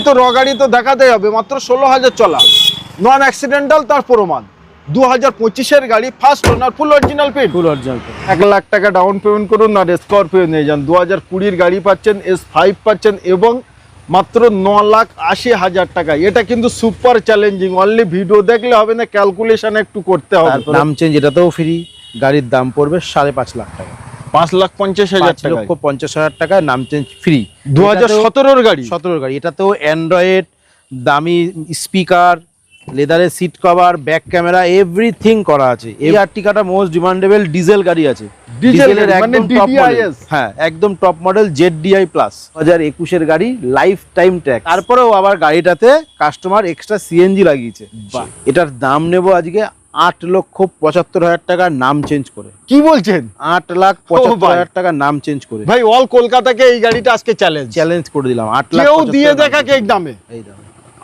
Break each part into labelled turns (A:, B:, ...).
A: তো র গাড়ি তো দেখাতে হবে, মাত্র 16,000 চলা, নন অ্যাক্সিডেন্টাল, তার প্রমাণ 2025-এর গাড়ি, first owner, full original paid,
B: full original.
A: 1 lakh টাকা ডাউন পেমেন্ট করুন আর স্করপিও নিয়ে যান। 2020-এর গাড়ি পাচ্ছেন, S5 পাচ্ছেন এবং মাত্র 9,80,000 টাকা। এটা কিন্তু সুপার চ্যালেঞ্জিং, অনলি ভিডিও দেখলে হবে না, ক্যালকুলেশন একটু করতে হবে।
B: নাম চেঞ্জ এটাতেও ফ্রি, গাড়ির দাম পড়বে 5.5 লাখ টাকা,
A: 5,50,000 টাকা,
B: 5,50,000 টাকা নাম চেঞ্জ ফ্রি।
A: 2017-এর গাড়ি,
B: 17-এর গাড়ি। এটাতেও অ্যান্ড্রয়েড, দামি স্পিকার, লেদারের seat cover, back camera, everything করা আছে। এই আর্টিকাটা মোস্ট ডিমান্ডেবল ডিজেল গাড়ি আছে, ডিজেলের
A: মানে
B: একদম টপ মডেল। হ্যাঁ, একদম টপ মডেল ZDI প্লাস 2021-এর গাড়ি, লাইফ টাইম ট্যাক্স। তারপরেও আবার গাড়িটাতে কাস্টমার এক্সট্রা CNG লাগিয়েছে। এটার দাম নেব আজকে 8,75,000 টাকা নাম চেঞ্জ করে।
A: কি বলছেন?
B: 8,75,000 টাকা নাম চেঞ্জ করে।
A: ভাই অল কলকাতাকে এই গাড়িটা আজকে চ্যালেঞ্জ
B: করে দিলাম। 8
A: কেউ
B: লাখ
A: দিয়ে দেখাকে এই দামে,
B: এই দামে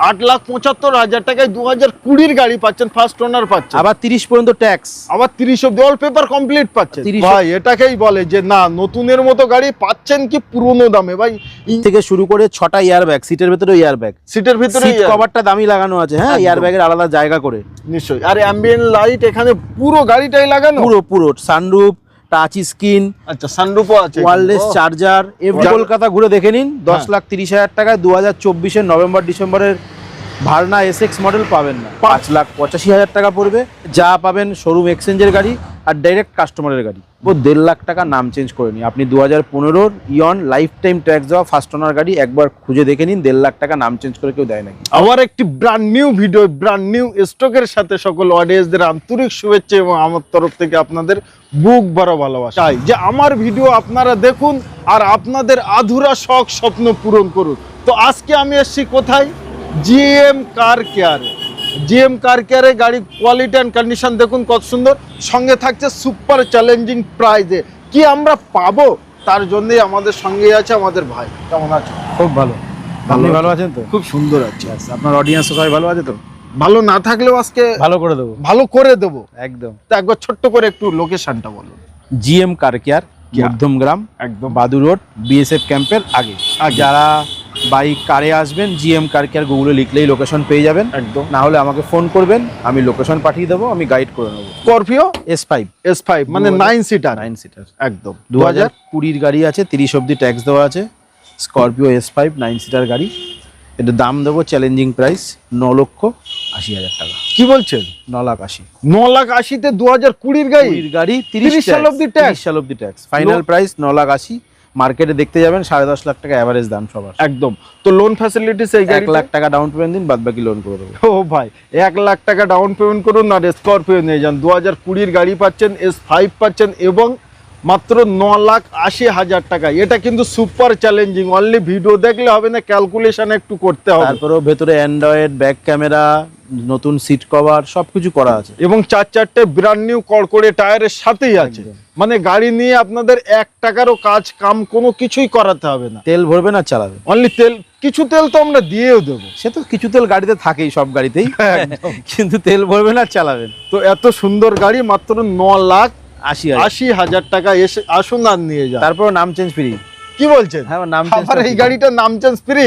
A: 8,75,000 টাকায় 2020-এর গাড়ি পাচ্ছেন, ফার্স্ট ওনার পাচ্ছেন,
B: আবার 30 পর্যন্ত ট্যাক্স,
A: আবার 30 অব্দি অল পেপার কমপ্লিট পাচ্ছেন।
B: 30
A: ভাই এটাকেই বলে যে না, নতুনের মতো গাড়ি পাচ্ছেন কি পুরনো দামে। ভাই
B: থেকে শুরু করে 6টা এয়ারব্যাগ, সিটের ভিতরে এয়ারব্যাগ,
A: সিটের ভিতরে
B: সিট কভারটা দামি লাগানো আছে। হ্যাঁ, এয়ারব্যাগের আলাদা জায়গা করে
A: নিশ্চয়ই। আর অ্যাম্বিয়েন্ট লাইট এখানে পুরো গাড়িটাই লাগানো,
B: পুরো সানরুফ, টাচ স্ক্রিন,
A: আচ্ছা সানরুফও আছে,
B: ওয়্যারলেস চার্জার। এভরি কলকাতা ঘুরে দেখে নিন। 10,30,000 টাকায় 2024-এর নভেম্বর ডিসেম্বরের ভার্না SX মডেল পাবেন না, 5,85,000 টাকা পড়বে। যা পাবেন শোরুম এক্সচেঞ্জের গাড়ি আর ডাইরেক্ট কাস্টমারের গাড়ি। 1.5 লাখ টাকা নাম চেঞ্জ করে নিন। আপনি 2015-র ইয়ন লাইফ টাইম ট্যাক্স দেওয়া ফার্স্ট ওনার গাড়ি, একবার খুঁজে দেখে নিন। 1.5 লাখ টাকা নাম চেঞ্জ করে কেউ দেয় নাকি।
A: আবার একটি brand new video, brand new স্টকের সাথে সকল অডিয়েন্সদের আন্তরিক শুভেচ্ছা এবং আমার তরফ থেকে আপনাদের বুক ভরা ভালোবাসা। চাই যে আমার ভিডিও আপনারা দেখুন আর আপনাদের আধুরা শখ স্বপ্ন পূরণ করুন। তো আজকে আমি এসেছি কোথায়? GM কার কেয়ারে। GM কার কেয়ারে গাড়ি কোয়ালিটি অ্যান্ড কন্ডিশন দেখুন কত সুন্দর, সঙ্গে থাকছে সুপার চ্যালেঞ্জিং প্রাইজে। কি আমরা পাবো তার জন্যই আমাদের সঙ্গে আছে আমাদের ভাই। কেমন আছো?
B: খুব ভালো। আপনি ভালো আছেন তো?
A: খুব সুন্দর আছে।
B: আপনার অডিয়েন্স সবাই ভালো আছে তো?
A: ভালো না থাকলেও আজকে
B: ভালো করে দেবো,
A: ভালো করে দেবো
B: একদম।
A: তো একবার ছোট্ট করে একটু লোকেশনটা বলুন।
B: GM কার কেয়ার, মধ্যমগ্রাম,
A: একদম
B: বাদু রোড, BSF ক্যাম্পের আগে। যারা বাইক কারে আসবেন, GM কার কেয়ার গুগলে লিখলেই লোকেশন পেয়ে যাবেন।
A: একদম।
B: না হলে আমাকে ফোন করবেন, আমি লোকেশন পাঠিয়ে দেবো, আমি গাইড করে নেবো।
A: স্করপিও
B: S5
A: মানে 9 সিটার,
B: একদম 2020-র গাড়ি আছে, 30 অব্দি ট্যাক্স দেওয়া আছে। স্করপিও S5 9 সিটার গাড়ি। এটা দাম দেবো চ্যালেঞ্জিং প্রাইস 9,80,000 টাকা।
A: কি বলছেন?
B: 9,80,000।
A: 9,80,000-তে 2020-র গাড়ি,
B: 30
A: সাল অব্দি
B: ট্যাক্স। Final price 9,80,000। মার্কেটে দেখতে যাবেন 10.5 লাখ টাকা এভারেজ দাম সবার।
A: একদম। তো লোন ফ্যাসিলিটিস এই
B: 1 লাখ টাকা ডাউন পেমেন্ট দিন, বাদ বাকি লোন করে দেবো।
A: ও ভাই 1 লাখ টাকা ডাউন পেমেন্ট করুন আর স্করপিও নিয়ে যান। 2020-র গাড়ি পাচ্ছেন, S5 পাচ্ছেন এবং মাত্র 9,80,000 টাকা। এটা কিন্তু সুপার চ্যালেঞ্জিং, অনলি ভিডিও দেখলে হবে না, ক্যালকুলেশন একটু করতে হবে।
B: তারপরেও ভেতরে অ্যান্ড্রয়েড, ব্যাক ক্যামেরা, নতুন সিট কভার সবকিছু করা আছে
A: এবং 4 ব্র্যান্ড নিউ কড়কড়ে টায়ারের সাথেই আছে। মানে গাড়ি নিয়ে আপনাদের 1 টাকারও কাজ কাম কোনো কিছুই করাতে হবে না।
B: তেল ভরবে না, চালাবে
A: অনলি তেল, কিছু তেল তো আমরা দিয়েও দেবো।
B: সে তো কিছু তেল গাড়িতে থাকেই, সব গাড়িতেই, কিন্তু তেল ভরবে না, চালাবেন।
A: তো এত সুন্দর গাড়ি মাত্র 9,80,000 টাকা। এসে আসুন আর নিয়ে যান।
B: তারপর নাম চেঞ্জ ফ্রি।
A: কি বলছেন?
B: হ্যাঁ, নাম
A: আবার এই গাড়িটার নাম চেঞ্জ ফ্রি।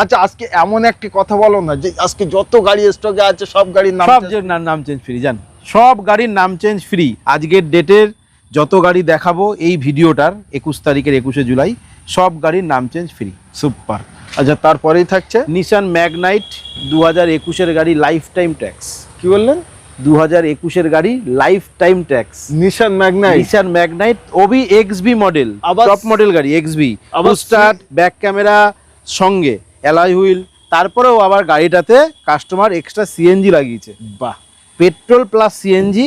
A: আচ্ছা আজকে এমন একটি কথা বলো না যে আজকে যত গাড়ি স্টকে আছে সব গাড়ির নাম,
B: সব নাম চেঞ্জ ফ্রি। জান, সব গাড়ির নাম চেঞ্জ ফ্রি। আজকের ডেটের যত গাড়ি দেখাবো এই ভিডিওটার 21 তারিখের 21শে জুলাই, সব গাড়ির নাম চেঞ্জ ফ্রি।
A: সুপার। আচ্ছা তারপরেই থাকছে
B: নিশান ম্যাগনাইট 2021-এর গাড়ি, লাইফ টাইম ট্যাক্স।
A: কি বললেন?
B: 2021-এর গাড়ি, lifetime tax.
A: Nissan Magnite
B: ওবি XB মডেল, টপ মডেল গাড়ি। XB স্টার্ট, ব্যাক ক্যামেরা সঙ্গে অ্যালয় হুইল। তারপরেও আবার গাড়িটাতে কাস্টমার এক্সট্রা CNG লাগিয়েছে।
A: বাহ,
B: পেট্রোল প্লাস CNG।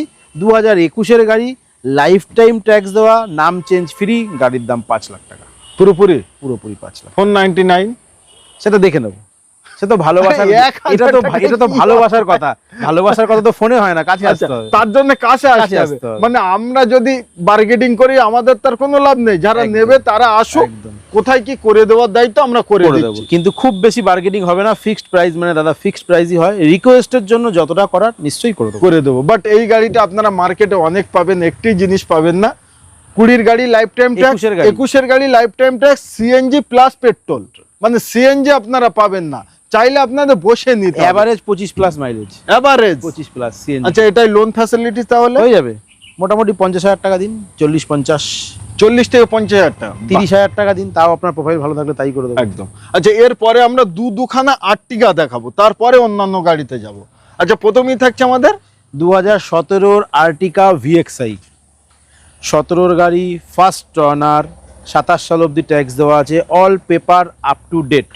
B: 2021-এর গাড়ি, লাইফ টাইম ট্যাক্স দেওয়া, নাম চেঞ্জ ফ্রি। গাড়ির দাম 5 লাখ টাকা
A: পুরোপুরি
B: 5 লাখ।
A: 499
B: সেটা দেখে নেবো, সে তো ভালোবাসার, এটা তো ভালোবাসার কথা। ভালোবাসার কথা তো ফোনে হয় না, কাছে আসতে হবে।
A: তার জন্য কাছে আসতে হবে। মানে আমরা যদি বার্গেটিং করি আমাদের তার কোনো লাভ নেই। যারা নেবে তারা আসুক, কোথায় কি করে দেওয়ার দায়িত্ব আমরা করে দেব।
B: কিন্তু খুব বেশি বার্গেটিং হবে না, ফিক্সড প্রাইস। মানে দাদা ফিক্সড প্রাইসই হয়। রিকোয়েস্টের জন্য যতটা করার নিশ্চয়ই করে দেবো। বাট এই গাড়িটা আপনারা মার্কেটে অনেক পাবেন, একটি জিনিস পাবেন না। 20-র গাড়ি লাইফ টাইম ট্যাক্স, 21-এর গাড়ি lifetime tax, CNG plus petrol.
A: মানে সিএনজি আপনারা পাবেন না, চাইলে আপনাদের বসে নিতে হবে।
B: Average 25+ mileage,
A: average
B: 25+ CNG.
A: আচ্ছা, এটাই লোন ফ্যাসিলিটি তাহলে
B: হয়ে যাবে মোটামুটি 50,000 টাকা দিন, 40-50,
A: 40 থেকে 50,000 টাকা,
B: 30,000 টাকা দিন, তাও আপনার প্রোফাইল ভালো থাকলে তাই করে দেবো।
A: একদম। আচ্ছা, এরপরে আমরা দুখানা আর্টিগা দেখাবো, তারপরে অন্যান্য গাড়িতে যাব। আচ্ছা, প্রথমেই থাকছে আমাদের
B: 2017 আর্টিকা VXI, 17 গাড়ি, ফার্স্ট অনার, 27 সাল অবধি ট্যাক্স দেওয়া আছে, all paper up to date,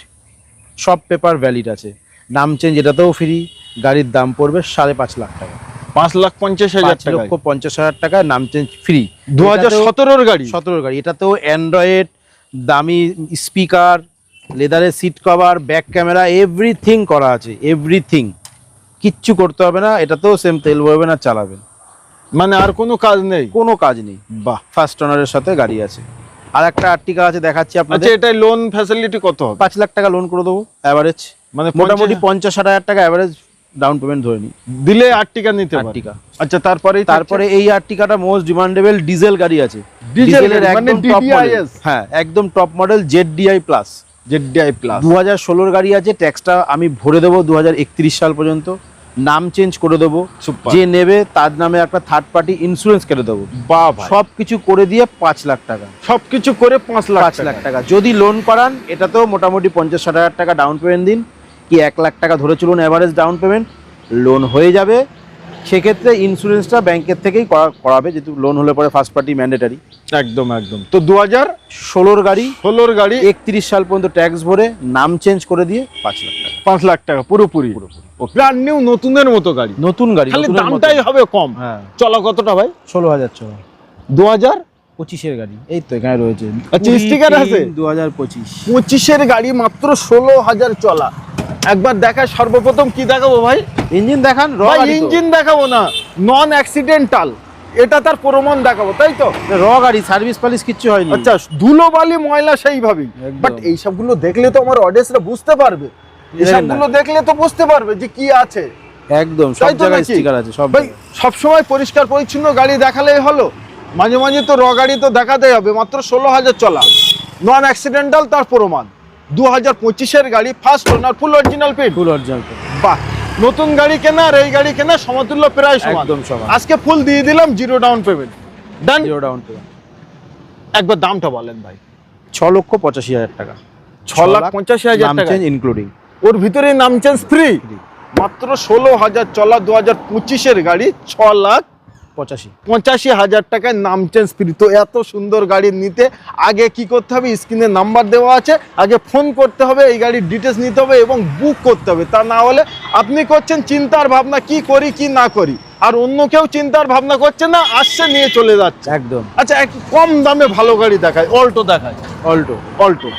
B: সব পেপার ভ্যালিড আছে, নাম চেঞ্জ এটাতেও ফ্রি। গাড়ির দাম পড়বে 5.5 লাখ টাকা,
A: 5,50,000 টাকা,
B: 5,50,000 টাকা, নাম চেঞ্জ ফ্রি।
A: 2017 গাড়ি,
B: 17 গাড়ি, এটাতেও অ্যান্ড্রয়েড, দামি স্পিকার, লেদারের seat cover, back camera, everything করা আছে, এভরিথিং, কিচ্ছু করতে হবে না। এটাতেও সেম তেল ভরবেন আর চালাবেন,
A: মানে আর কোনো কাজ নেই,
B: কোনো কাজ নেই।
A: বাহ।
B: ফার্স্ট অনারের সাথে গাড়ি আছে। আর একটা আর্টিকা আছে, দেখাচ্ছি
A: আচ্ছা,
B: আপনাদের।
A: এটাই লোন ফ্যাসিলিটি কত হবে?
B: 5 লাখ টাকা লোন করে দেবো এভারেজ,
A: মানে
B: মোটামুটি 50-60 টাকা এভারেজ ডাউন পেমেন্ট ধরে নিই,
A: দিলে আর্টিকা নিতে পারে।
B: আর্টিকা।
A: আচ্ছা, তারপরে
B: এই আর্টিকাটা মোস্ট ডিমান্ডেবল ডিজেল গাড়ি আছে,
A: ডিজেল
B: ডিজেলের
A: মানে
B: একদম টপ মডেল,
A: DDIS,
B: হ্যাঁ একদম top model, ZDI plus,
A: ZDI plus,
B: 2016 গাড়ি আছে। ট্যাক্সটা আমি ভরে দেবো 2031 সাল পর্যন্ত, নাম চেঞ্জ করে দেবো,
A: Super।
B: যে নেবে তার নামে একটা থার্ড পার্টি ইন্স্যুরেন্স কেটে দেবো,
A: বাহ ভাই,
B: সবকিছু করে দিয়ে 5 লাখ টাকা,
A: সবকিছু করে 5 লাখ
B: 5 লাখ টাকা। যদি লোন করান এটাতেও মোটামুটি 50-60 হাজার টাকা ডাউন পেমেন্ট দিন, কি 1 লাখ টাকা ধরে চলুন এভারেজ ডাউন পেমেন্ট, লোন হয়ে যাবে। সেক্ষেত্রে ইন্স্যুরেন্সটা ব্যাংকের থেকেই করাবে, যেহেতু লোন হলে পরে ফার্স্ট পার্টি ম্যান্ডেটারি।
A: একদম একদম। তো 2016
B: গাড়ি, 31 সাল পর্যন্ত ট্যাক্স ভরে নাম চেঞ্জ করে দিয়ে 5 লাখ টাকা,
A: 5 লাখ টাকা পুরোপুরি, ব্র্যান্ড নিউ, নতুনের মতো গাড়ি,
B: নতুন গাড়ি,
A: খালি
B: নতুনের মতো।
A: দামটাই হবে কম।
B: হ্যাঁ,
A: চলা কতটা ভাই?
B: 16,000 চলা,
A: 2025
B: গাড়ি, এই তো এখানে রয়েছে।
A: আচ্ছা, স্টিকার আছে?
B: 2025
A: 25 গাড়ি, মাত্র 16,000 চলা। একবার দেখায়, সর্বপ্রথম কি দেখাবো ভাই?
B: ইঞ্জিন দেখান,
A: ইঞ্জিন দেখাবো না, নন অ্যাক্সিডেন্টাল, এটা তার প্রমাণ দেখাবো, তাই তো?
B: গাড়ি, সার্ভিস পালিশ কিচ্ছু হয়নি।
A: আচ্ছা, ধুলোবালি ময়লা সেইভাবেই,
B: একদম।
A: বাট এই সবগুলো দেখলে তো আমার অডিয়েন্সরা বুঝতে পারবে, এই সবগুলো দেখলে তো বুঝতে পারবে যে কি আছে।
B: একদম, সব জায়গায় স্টিকার আছে, সব
A: ভাই সব সময় পরিষ্কার পরিচ্ছন্ন গাড়ি দেখালেই হলো, মাঝে মাঝে তো গাড়ি তো দেখাতেই হবে। মাত্র 16,000 চলা, নন অ্যাক্সিডেন্টাল, তার প্রমাণ। 2025 গাড়ি, first owner, full original paid,
B: full original.
A: বাহ, নতুন গাড়ি কেনা আর এই গাড়ি কেনা সমতুল্য, প্রায় সমান,
B: একদম সমান।
A: আজকে ফুল দিয়ে দিলাম, 0 ডাউন পেমেন্ট, ডান।
B: 0 ডাউন পেমেন্ট।
A: একবার দামটা বলেন ভাই।
B: 6,85,000 টাকা,
A: 6,85,000
B: নাম
A: টাকা
B: চেঞ্জ ইনক্লুডিং,
A: ওর ভিতরে নাম চেঞ্জ ফ্রি। মাত্র 16,000 চলা, 2025 গাড়ি, 6,85,000 টাকায় নাম চেঞ্জ ফ্রি। তো এত সুন্দর গাড়ি নিতে আগে কি করতে হবে? স্ক্রিনে নাম্বার দেওয়া আছে, আগে ফোন করতে হবে, এই গাড়ির ডিটেলস নিতে হবে এবং বুক করতে হবে। তা না হলে আপনি করছেন চিন্তার ভাবনা, কি করি কি না করি, আর অন্য কেউ চিন্তার ভাবনা করছে না, আসছে নিয়ে চলে যাচ্ছে
B: একদম।
A: আচ্ছা, একটু কম দামে ভালো গাড়ি দেখায়, অল্টো দেখায়।
B: অল্টো,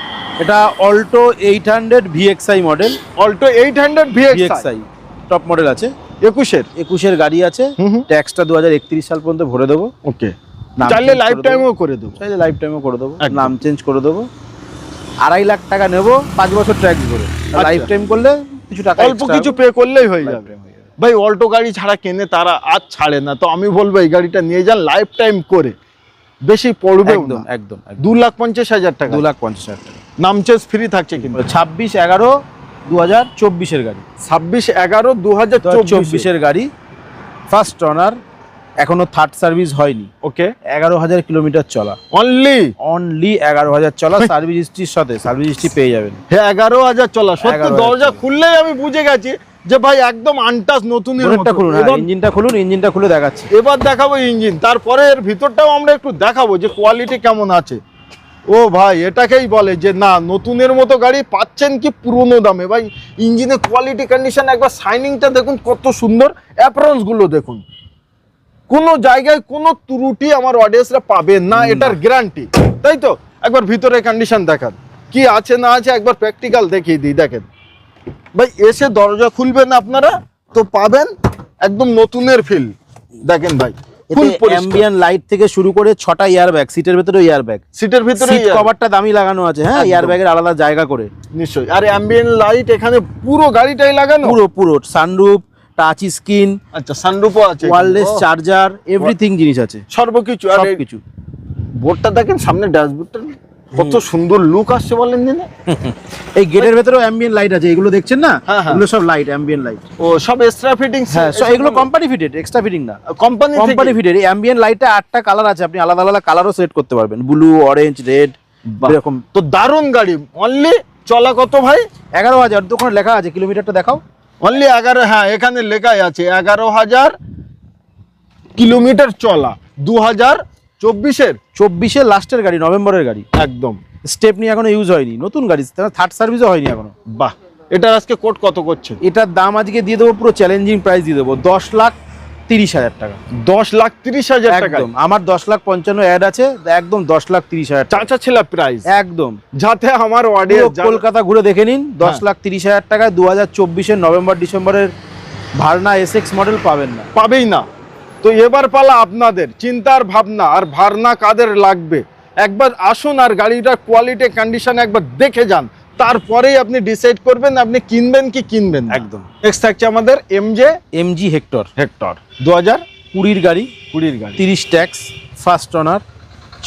B: এটা Alto 800 VXI model,
A: Alto 800 VXI
B: top model আছে, 21 গাড়ি আছে। ট্যাক্সটা 2031 সাল পর্যন্ত ভরে দেবো।
A: ওকে, চাইলে লাইফ টাইমও করে দেবো,
B: নাম চেঞ্জ করে দেবো। 2.5 লাখ টাকা নেবো, 5 বছর ট্যাক্স ভরে, লাইফ টাইম করলে কিছু টাকা
A: অল্প কিছু পে করলেই হয়ে যাবে। ভাই অল্টো গাড়ি ছাড়া কেনে তারা আজ ছাড়ে না, তো আমি বলবো এই গাড়িটা নিয়ে যান, লাইফ টাইম করে, বেশি পড়বে
B: একদম একদম।
A: 2,50,000 টাকা,
B: 2,50,000 টাকা,
A: নাম চেঞ্জ ফ্রি থাকছে কিন্তু।
B: 26/11/2024 গাড়ি,
A: 26/11/2024
B: গাড়ি, ফার্স্ট অনার, এখনো থার্ড সার্ভিস হয়নি।
A: ওকে,
B: 11,000 কিলোমিটার চলা,
A: অনলি
B: 11,000 চলা, সার্ভিস হিস্ট্রির সাথে সার্ভিস হিস্ট্রি পেয়ে যাবেন।
A: হ্যাঁ, 11,000 চলা, সত্যি
B: 11,000
A: দরজা খুললেই আমি বুঝে গেছি যে ভাই একদম আনটাচ নতুনের মতো।
B: খুলুন, ইঞ্জিনটা খুলে দেখাচ্ছি।
A: এবার দেখাবো ইঞ্জিন, তারপরে এর ভিতরটাও আমরা একটু দেখাবো যে কোয়ালিটি কেমন আছে। ও ভাই, এটাকেই বলে যে না, নতুনের মতো গাড়ি পাচ্ছেন কি পুরনো দামে। ভাই ইঞ্জিনের কোয়ালিটি কন্ডিশন, একবার শাইনিংটা দেখুন কত সুন্দর, অ্যাপারেন্স গুলো দেখুন, কোনো জায়গায় কোনো ত্রুটি আমার অডিয়েন্সরা পাবে না, এটার গ্যারান্টি, তাই তো? একবার ভিতরে কন্ডিশন দেখান, কি আছে না আছে, একবার প্র্যাকটিক্যাল দেখিয়ে দিই। দেখেন ভাই, এসে দরজা খুলবেন আপনারা তো পাবেন একদম নতুনের ফিল। দেখেন ভাই, ফুল
B: অ্যাম্বিয়েন্ট লাইট থেকে শুরু করে 6টা এয়ারব্যাগ, সিটের ভিতরে এয়ারব্যাগ,
A: সিটের ভিতরে
B: সিট কভারটা দামি লাগানো আছে, হ্যাঁ, এয়ারব্যাগের আলাদা জায়গা করে,
A: নিশ্চয়ই। আর অ্যাম্বিয়েন্ট লাইট এখানে পুরো গাড়িটাই লাগানো,
B: পুরো সানরুফ, টাচ স্ক্রিন,
A: আচ্ছা সানরুফও আছে,
B: ওয়্যারলেস চার্জার, এভরিথিং জিনিস আছে,
A: সর্বকিছু। আর
B: সবকিছু।
A: বোর্ডটা দেখেন, সামনে ড্যাশবোর্ডটা কত সুন্দর লুক আসছে বলেন দিনে।
B: এই গেটের ভেতরেও অ্যাম্বিয়েন্ট লাইট আছে, এগুলো দেখছেন না,
A: হ্যাঁ, হ্যাঁ।
B: এগুলো সব লাইট, অ্যাম্বিয়েন্ট লাইট।
A: ও সব এক্সট্রা ফিটিংস?
B: হ্যাঁ, এগুলো কোম্পানি ফিটেড, এক্সট্রা ফিটিং না,
A: কোম্পানি
B: ফিটেড। এই অ্যাম্বিয়েন্ট লাইটটা 8টা কালার আছে, আপনি আলাদা আলাদা কালারও সেট করতে পারবেন, ব্লু, অরেঞ্জ, রেড, এরকম।
A: তো দারুণ গাড়ি। অনলি চলা কত ভাই?
B: 11,000। দোকানে লেখা আছে, কিলোমিটারটা দেখাও।
A: অনলি 11, হ্যাঁ এখানে লেখাই আছে 11,000 কিলোমিটার চলা। 2024-এর
B: লাস্টের গাড়ি, নভেম্বরের গাড়ি
A: একদম।
B: স্টেপনি এখনো ইউজ হয়নি, নতুন গাড়ি, থার্ড সার্ভিসও হয়নি এখনো।
A: বাহ, এটার আজকে কোট কত করছে?
B: এটার দাম আজকে দিয়ে দেবো, পুরো চ্যালেঞ্জিং প্রাইস দিয়ে দেবো, 10,30,000 টাকা।
A: 10,30,000 টাকা।
B: একদম, আমার 10,55,000 অ্যাড আছে, একদম 10,30,000 টাকা
A: চাচা ছেলা প্রাইস
B: একদম।
A: যাতে আমার অডিয়েন্স
B: কলকাতা ঘুরে দেখে নিন, 10,30,000 টাকায় 2024-এর নভেম্বর ডিসেম্বরের ভার্না এসএক্স মডেল পাবেন না,
A: পাবেই না। তো এবার পালা আপনাদের চিন্তার ভাবনা, আর ভার্না কাদের লাগবে একবার আসুন আর গাড়িটার কোয়ালিটি কন্ডিশন একবার দেখে যান, তারপরেই আপনি ডিসাইড করবেন আপনি কিনবেন কি কিনবেন না।
B: একদম।
A: নেক্সট থাকছে আমাদের
B: এমজি হেক্টর
A: 2020
B: গাড়ি,
A: 20 গাড়ি,
B: 30 tax, first owner,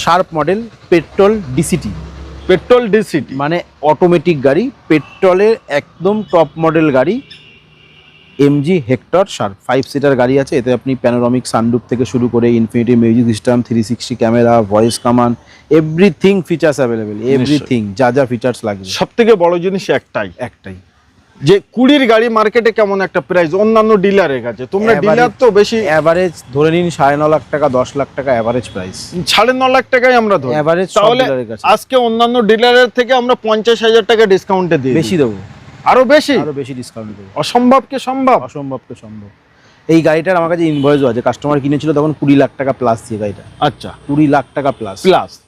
B: sharp model, petrol DCT,
A: petrol DCT
B: মানে অটোমেটিক গাড়ি, পেট্রোলের একদম টপ মডেল গাড়ি। এমজি হেক্টর শার্প 5 সিটার গাড়ি আছে, এতে আপনি প্যানোরামিক সানরুফ থেকে শুরু করে Infinity music system, 360 camera, voice command, everything features available, everything যা ফিচার্স লাগবে।
A: সব থেকে বড় জিনিস একটাই যে 20 গাড়ি মার্কেটে কেমন একটা প্রাইস অন্যান্য ডিলারের কাছে, তোমরা ডিলার তো বেশি
B: এভারেজ ধরে নিন 9.5 লাখ টাকা, 10 লাখ টাকা এভারেজ প্রাইস,
A: 9.5 লাখ টাকাই আমরা ধরি
B: এভারেজ।
A: তাহলে আজকে অন্যান্য ডিলারের থেকে আমরা 50,000 টাকা ডিসকাউন্টে দিই,
B: বেশি দেবো,
A: আরো বেশি
B: ডিসকাউন্ট দেবো।
A: অসম্ভবকে সম্ভব।
B: এই গাড়িটার আমার কাছে ইনভয়েসও আছে, কাস্টমার কিনেছিল তখন 20 লাখ টাকা প্লাস দিয়ে গাড়িটা।
A: আচ্ছা,
B: 20 লাখ টাকা প্লাস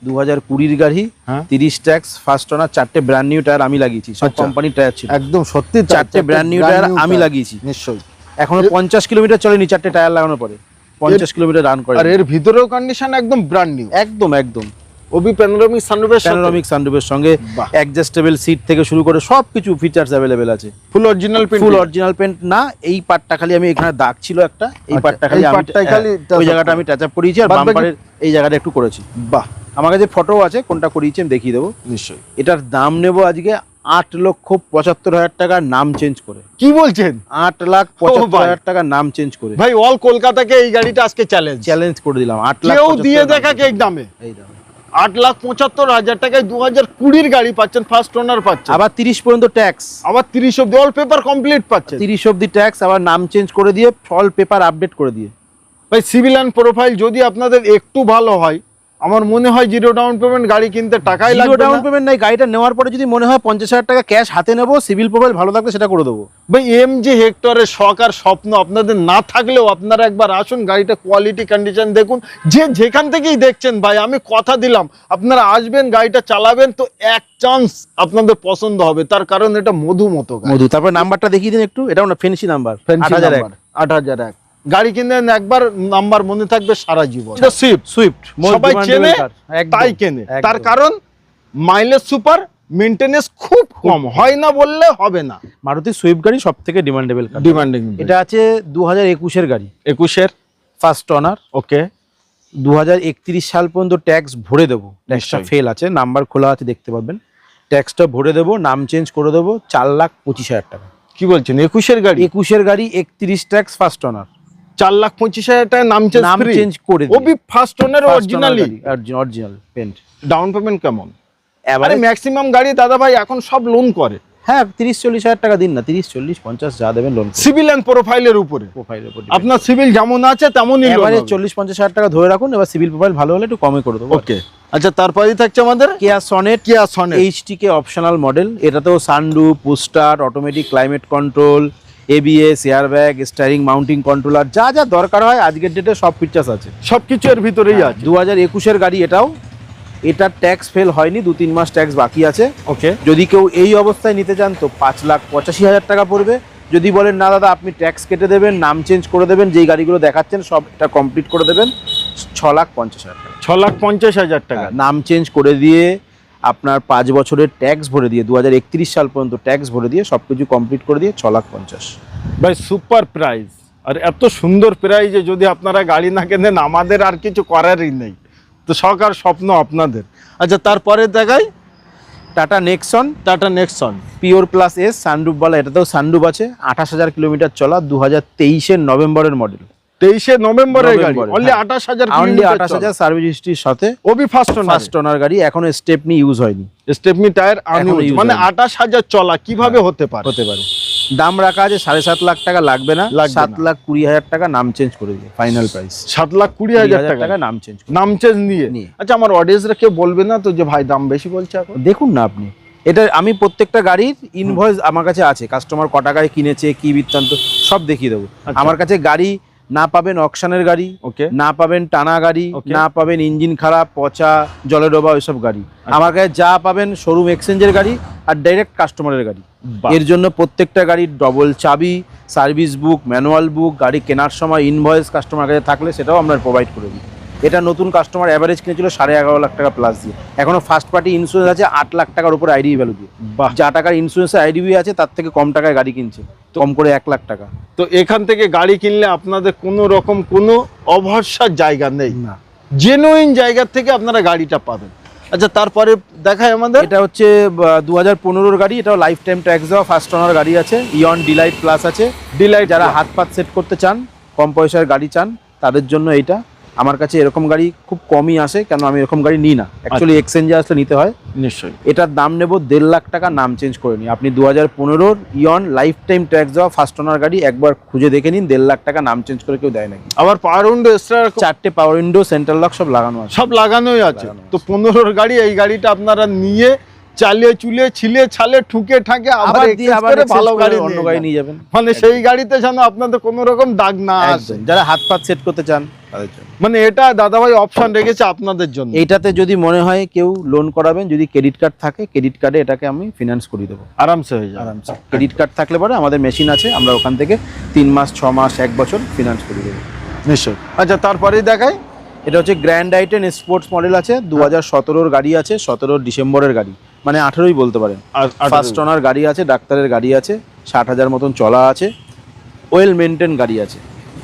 B: 2020 গাড়ি,
A: হ্যাঁ।
B: 30 ট্যাক্স, ফার্স্ট ওনার, 4টে ব্র্যান্ড নিউ টায়ার আমি লাগিয়েছি, সব
A: আচ্ছা।
B: কোম্পানির টায়ার ছিল,
A: একদম সত্যি
B: 4টে ব্র্যান্ড নিউ টায়ার আমি লাগিয়েছি।
A: নিশ্চয়ই।
B: এখনো 50 কিলোমিটার চলেনি 4টে টায়ার লাগানোর পরে, 50 কিলোমিটার রান করে।
A: আর এর ভিতরেও কন্ডিশন একদম ব্র্যান্ড নিউ,
B: একদম
A: ওবি প্যানোরামিক সানরুফের
B: সঙ্গে অ্যাডজাস্টেবল সিট থেকে শুরু করে সবকিছু ফিচার্স অ্যাভেলেবেল আছে।
A: ফুল অরিজিনাল
B: পেন্ট না, এই পার্টটা খালি আমি এখানে দাগ ছিল একটা, এই পার্টটা খালি আমি ওই জায়গাটা আমি টাচ আপ করিয়েছি, আর বাম্পারের এই জায়গাটা একটু করেছি।
A: বাহ,
B: আমার কাছে ফটো আছে, কোনটা করিয়েছি আমি দেখিয়ে দেবো
A: নিশ্চয়ই।
B: এটার দাম নেব আজকে 8,75,000 টাকা, নাম চেঞ্জ করে।
A: কি বলছেন?
B: 8,75,000 টাকা নাম চেঞ্জ করে
A: ভাই অল কলকাতাকে এই গাড়িটা আজকে চ্যালেঞ্জ
B: করে দিলাম। 8
A: কেউ দিয়ে দেখা কে দামে,
B: এই দামে
A: 8,75,000 টাকায় 2020 গাড়ি পাচ্ছেন, ফার্স্ট ওনার পাচ্ছেন,
B: আবার 30 পর্যন্ত ট্যাক্স,
A: আবার 30 অব্দি অল পেপার কমপ্লিট পাচ্ছেন,
B: 30 অব্দি ট্যাক্স, আবার নাম চেঞ্জ করে দিয়ে অল পেপার আপডেট করে দিয়ে।
A: ভাই সিভিল অ্যান্ড প্রোফাইল যদি আপনাদের একটু ভালো হয়, আমার মনে হয় 0 ডাউন পেমেন্ট গাড়ি কিনতে টাকাই লাগবে না।
B: ডাউন পেমেন্ট নাই, গাড়িটা নেওয়ার পরে যদি মনে হয় 50,000 টাকা ক্যাশ হাতে নেবো, সিভিল প্রোফাইল ভালো থাকলে সেটা করে দেবো।
A: ভাই এমজি হেক্টরের শখ আর স্বপ্ন আপনাদের না থাকলেও আপনারা একবার আসুন, গাড়িটা কোয়ালিটি কন্ডিশন দেখুন, যে যেখান থেকেই দেখছেন। ভাই আমি কথা দিলাম আপনারা আসবেন, গাড়িটা চালাবেন, তো এক চান্স আপনাদের পছন্দ হবে, তার কারণ এটা মধু মতো
B: মধু। তারপর নাম্বারটা দেখিয়ে দিন একটু, এটাও না ফেন্সি নাম্বার,
A: 8,001 গাড়ি কিনেন একবার, নাম্বার মনে থাকবে সারা জীবন। এটা
B: সুইফট
A: সবাই চেনে তাই কেনে, তার কারণ মাইলেজ সুপার, মেইনটেনেন্স খুব কম, হয় না বললে হবে না।
B: মারুতি সুইফট গাড়ি সব থেকে ডিমান্ডেবল, এটা আছে 2021-এর গাড়ি,
A: 21-এর
B: ফার্স্ট ওনার।
A: ওকে,
B: 2031 সাল পর্যন্ত ট্যাক্স ভরে দেবো, ট্যাক্সটা ফেল আছে, নাম্বার খোলা আছে দেখতে পাবেন, ট্যাক্সটা ভরে দেবো, নাম চেঞ্জ করে দেবো, 4,25,000 টাকা।
A: কি বলছেন? 21-এর গাড়ি,
B: 31 ট্যাক্স, ফার্স্ট ওনার,
A: 4,25,000 টাকা নাম চেঞ্জ
B: করে
A: ওবি first owner
B: original paint.
A: Down payment কেমন? এবারে ম্যাক্সিমাম গাড়ি দাদা ভাই এখন সব লোন করে,
B: হ্যাঁ 30-40,000 টাকা দিন না, 30-40-50 যা দেবেন লোন,
A: সিভিল এন্ড প্রোফাইলের উপরে, আপনার সিভিল যেমন আছে তেমনই লোন।
B: এবারে 40-50,000 টাকা ধরে রাখুন, এবার সিভিল প্রোফাইল ভালো হলে একটু কমে করে দেবো।
A: ওকে, আচ্ছা তারপরেই থাকছে আমাদের
B: Kia Sonet HTK optional model, এটাতেও সানরুফ, পুস্টার, automatic climate control, ABS, airbag, steering mounting controller, যা দরকার হয় আজকের ডেটে সব ফিচার্স আছে,
A: সবকিছু এর ভিতরেই আছে।
B: 2021-এর গাড়ি এটাও, এটার ট্যাক্স ফেল হয়নি, 2-3 মাস ট্যাক্স বাকি আছে।
A: ওকে,
B: যদি কেউ এই অবস্থায় নিতে চান তো 5,85,000 টাকা পড়বে। যদি বলেন না দাদা আপনি ট্যাক্স কেটে দেবেন, নাম চেঞ্জ করে দেবেন, যেই গাড়িগুলো দেখাচ্ছেন সব এটা কমপ্লিট করে দেবেন, 6,50,000 টাকা।
A: 6,50,000 টাকা
B: নাম চেঞ্জ করে দিয়ে আপনার 5 বছরের ট্যাক্স ভরে দিয়ে 2031 সাল পর্যন্ত ট্যাক্স ভরে দিয়ে সবকিছু কমপ্লিট করে দিয়ে 6,50,000।
A: ভাই সুপার প্রাইস, আর এত সুন্দর প্রাইজে যদি আপনারা গাড়ি না কেনেন আমাদের আর কিছু করারই নেই। তো তো শখ আর স্বপ্ন আপনাদের। আচ্ছা, তারপরে দেখাই
B: tata Nexon
A: tata Nexon.
B: Pure plus S sunroof বলা, এটাতেও সানরুফ আছে। 28,000 কিলোমিটার চলা, 2023-এর নভেম্বরের মডেল।
A: 23শে নভেম্বরের গাড়ি,
B: নভেম্বরে,
A: অনলি
B: হ্যাঁ।
A: 28,000
B: অনলি
A: কিলোমিটার
B: 28,000 সার্ভিস হিস্ট্রির সাথে।
A: ওবি ফার্স্ট
B: ওনার গাড়ি, এখনো স্টেপনি ইউজ হয়নি,
A: স্টেপনি টায়ার
B: এখনো use
A: মানে
B: হয়নি।
A: 28,000 চলা, কিভাবে হতে পারে?
B: হতে পারে। দাম রাখা আছে 7.5 লাখ টাকা, লাগবে না,
A: লাগবে না।
B: 7,20,000 টাকা, নাম চেঞ্জ করে দিয়ে ফাইনাল প্রাইস
A: 7,20,000 টাকা
B: টাকা নাম চেঞ্জ।
A: নাম চেঞ্জ নিয়ে। আচ্ছা, আমার অডিয়েন্সরা কেউ বলবে না তো যে ভাই দাম বেশি বলছে এখন?
B: দেখুন না আপনি, এটা আমি প্রত্যেকটা গাড়ির ইনভয়েস আমার কাছে আছে, কাস্টমার ক টাকায় কিনেছে, কি বৃত্তান্ত সব দেখিয়ে দেবো।
A: আচ্ছা।
B: আমার কাছে গাড়ি না পাবেন অকশনের গাড়ি,
A: ওকে,
B: না পাবেন টানা গাড়ি,
A: Okay.
B: না পাবেন ইঞ্জিন খারাপ, পচা, জলে ডোবা ওইসব গাড়ি। আমার কাছে যা পাবেন শোরুম এক্সচেঞ্জের গাড়ি আর ডাইরেক্ট কাস্টমারের গাড়ি।
A: বাহ।
B: এর জন্য প্রত্যেকটা গাড়ির ডবল চাবি, সার্ভিস বুক, ম্যানুয়াল বুক, গাড়ি কেনার সময় ইনভয়েস কাস্টমার কাছে থাকলে সেটাও আমরা প্রোভাইড করে দিই। এটা নতুন কাস্টমার অ্যাভারেজ কিনেছিল 11.5 লাখ টাকা প্লাস দিয়ে, এখনো ফার্স্ট পার্টি ইন্স্যুরেন্স আছে 8 লাখ টাকার উপর আইডি ভ্যালু দিয়ে।
A: বাহ।
B: যা টাকার ইন্স্যুরেন্সে আইডিবি আছে তার থেকে কম টাকায় গাড়ি কিনছে, কম করে 1 লাখ টাকা।
A: তো এখান থেকে গাড়ি কিনলে আপনাদের কোনো রকম কোনো অভরসার জায়গা নেই,
B: না,
A: জেনুইন জায়গা থেকে আপনারা গাড়িটা পাবেন। আচ্ছা, তারপরে দেখায় আমাদের
B: এটা হচ্ছে 2015-এর গাড়ি, এটাও লাইফ টাইম ট্যাক্স দেওয়া ফার্স্ট ওনার গাড়ি আছে। ইয়ন ডিলাইট প্লাস আছে।
A: ডিলাইট
B: যারা হাত পাত সেট করতে চান, কম পয়সার গাড়ি চান, তাদের জন্য এইটা। আমার কাছে এরকম গাড়ি খুব কমই আসে, কেন আমি এরকম গাড়ি নিই না, অ্যাকচুয়ালি এক্সচেঞ্জে আসলে নিতে হয়।
A: নিশ্চয়ই।
B: এটার দাম নেব 1.5 লাখ টাকা, নাম চেঞ্জ করে নিই। আপনি 2015-র ইয়ন লাইফ টাইম ট্যাক্স দেওয়া ফার্স্ট ওনার গাড়ি একবার খুঁজে দেখে নিন, 1.5 লাখ টাকা, নাম চেঞ্জ করে কেউ দেয় নাকি।
A: আবার পাওয়ার উইন্ডো এক্সট্রা
B: 4টে পাওয়ার উইন্ডো, সেন্ট্রাল লক সব লাগানো আছে।
A: সব লাগানোই আছে।
B: লাগানো
A: তো 15 গাড়ি, এই গাড়িটা আপনারা নিয়ে চালিয়ে চুলিয়ে ছিলে ছালে ঠুকে ঠাকে আবার
B: দিয়ে আবার
A: exchange করে ভালো গাড়ি
B: অন্য
A: নিয়ে
B: গাড়ি
A: যান।
B: নিয়ে যাবেন।
A: মানে সেই গাড়িতে যেন আপনাদের কোনো রকম দাগ না আসে।
B: একদম। যারা হাত পাত সেট করতে চান তাদের জন্য
A: মানে এটা দাদাভাই অপশন রেখেছে আপনাদের জন্য।
B: এইটাতে যদি মনে হয় কেউ লোন করাবেন, যদি ক্রেডিট কার্ড থাকে, ক্রেডিট কার্ডে এটাকে আমি ফিনান্স করে দেবো
A: আরামসে হয়ে যাবে।
B: আরামসে। ক্রেডিট কার্ড থাকলে পরে আমাদের মেশিন আছে, আমরা ওখান থেকে 3 মাস, 6 মাস, 1 বছর ফিনান্স করে দেবো।
A: নিশ্চয়ই। আচ্ছা, তারপরেই দেখাই
B: এটা হচ্ছে গ্র্যান্ড আইটেন স্পোর্টস মডেল আছে, 2017-র গাড়ি আছে, 17 ডিসেম্বরের গাড়ি, মানে 18ই বলতে পারেন। ফার্স্ট ওনার গাড়ি আছে, ডাক্তারের গাড়ি আছে, 60,000 মতন চলা আছে, ওয়েল মেনটেন গাড়ি আছে।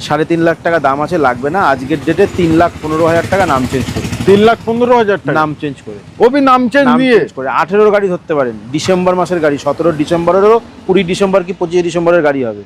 B: 3.5 লাখ টাকা দাম আছে, লাগবে না। আজকের ডেটে 3,15,000 টাকা, নাম চেঞ্জ করে।
A: 3,15,000 টাকা
B: নাম চেঞ্জ করে,
A: ওবি নাম চেঞ্জ
B: নাম
A: নিয়ে
B: চেঞ্জ করে 18-র গাড়ি ধরতে পারেন। ডিসেম্বর মাসের গাড়ি, 17 ডিসেম্বরেরও, 20 ডিসেম্বর কি 25 ডিসেম্বরের গাড়ি হবে।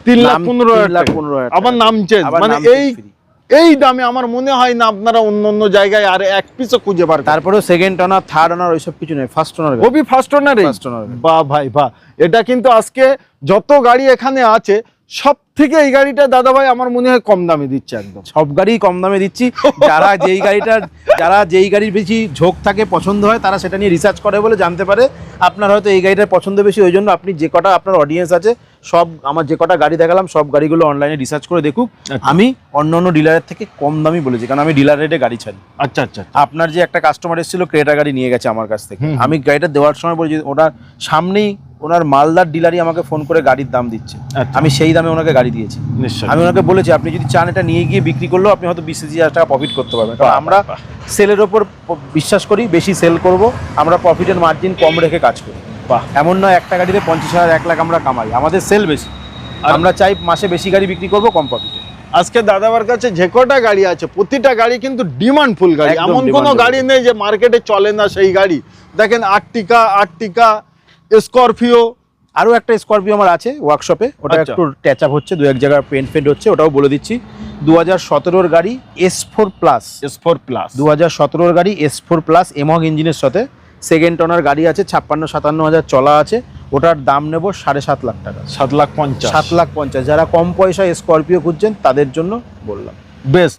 A: 3,15,000 টাকা
B: 3,15,000
A: আবার নাম চেঞ্জ।
B: আবার
A: মানে
B: নাম change
A: এই
B: free।
A: এই দামে আমার মনে হয় না আপনারা অন্য অন্য জায়গায় আর এক পিসও খুঁজে পারবেন।
B: তারপরেও সেকেন্ড ওনার, থার্ড ওনার ওইসব কিছু নেই, ফার্স্ট ওনার গাড়ি।
A: ওবি ফার্স্ট ওনারে।
B: First owner।
A: বাহ ভাই বাহ, এটা কিন্তু আজকে যত গাড়ি এখানে আছে সব থেকে এই গাড়িটা দাদাভাই আমার মনে হয় কম দামে দিচ্ছে একদম।
B: সব গাড়ি কম দামে দিচ্ছি। যারা যেই গাড়ির বেশি ঝোঁক থাকে, পছন্দ হয়, তারা সেটা নিয়ে রিসার্চ করে বলে জানতে পারে। আপনার হয়তো এই গাড়িটার পছন্দ বেশি, ওই জন্য আপনি যে কটা আপনার অডিয়েন্স আছে, সব আমার যে কটা গাড়ি দেখালাম সব গাড়িগুলো অনলাইনে রিসার্চ করে দেখুক। আমি অন্য অন্য ডিলারের থেকে কম দামই বলেছি, কারণ আমি ডিলার রেটে গাড়ি ছাড়ি।
A: আচ্ছা আচ্ছা।
B: আপনার যে একটা কাস্টমার এসেছিল ক্রেটা গাড়ি নিয়ে গেছে আমার কাছ থেকে,
A: হুম।
B: আমি গাড়িটা দেওয়ার সময় বলছি, ওনার সামনেই ওনার মালদার ডিলারই আমাকে ফোন করে গাড়ির দাম দিচ্ছে,
A: আচ্ছা।
B: আমি সেই দামে ওনাকে গাড়ি দিয়েছি।
A: নিশ্চয়ই।
B: আমি ওনাকে বলেছি আপনি যদি চান এটা নিয়ে গিয়ে বিক্রি করলেও আপনি হয়তো 20,000 টাকা প্রফিট করতে পারবেন, কারণ আমরা সেলের ওপর বিশ্বাস করি, বেশি সেল করব, আমরা প্রফিটের মার্জিন কম রেখে কাজ করি।
A: বাহ।
B: এমন নয় একটা গাড়িতে 50,000, 1 লাখ আমরা কামাই, আমাদের সেল বেশি। আমরা চাই মাসে বেশি গাড়ি বিক্রি করব, কম প্রফিটে।
A: আজকে দাদাবার কাছে যে কটা গাড়ি আছে প্রতিটা গাড়ি কিন্তু ডিমান্ড ফুল গাড়ি,
B: একদম
A: এমন কোনো
B: demandable।
A: গাড়ি নেই যে মার্কেটে চলে না সেই গাড়ি। দেখেন আর্টিকা, স্করপিও।
B: আরও একটা স্করপিও আমার আছে ওয়ার্কশপে, ওটা
A: আচ্ছা।
B: একটু ট্যাচ আপ হচ্ছে, 2-1 জায়গায় পেন্ট হচ্ছে, ওটাও বলে দিচ্ছি। 2017-র গাড়ি S4 প্লাস,
A: S4 প্লাস
B: 2017-র গাড়ি S4 প্লাস এমহগ ইঞ্জিনের সাথে, সেকেন্ড ওনার গাড়ি আছে, 56-57 হাজার চলা আছে। ওটার দাম নেব 7.5 লাখ টাকা,
A: 7,50,000।
B: 7,50,000। যারা কম পয়সায় স্করপিও খুঁজছেন তাদের জন্য বললাম।
A: বেশ।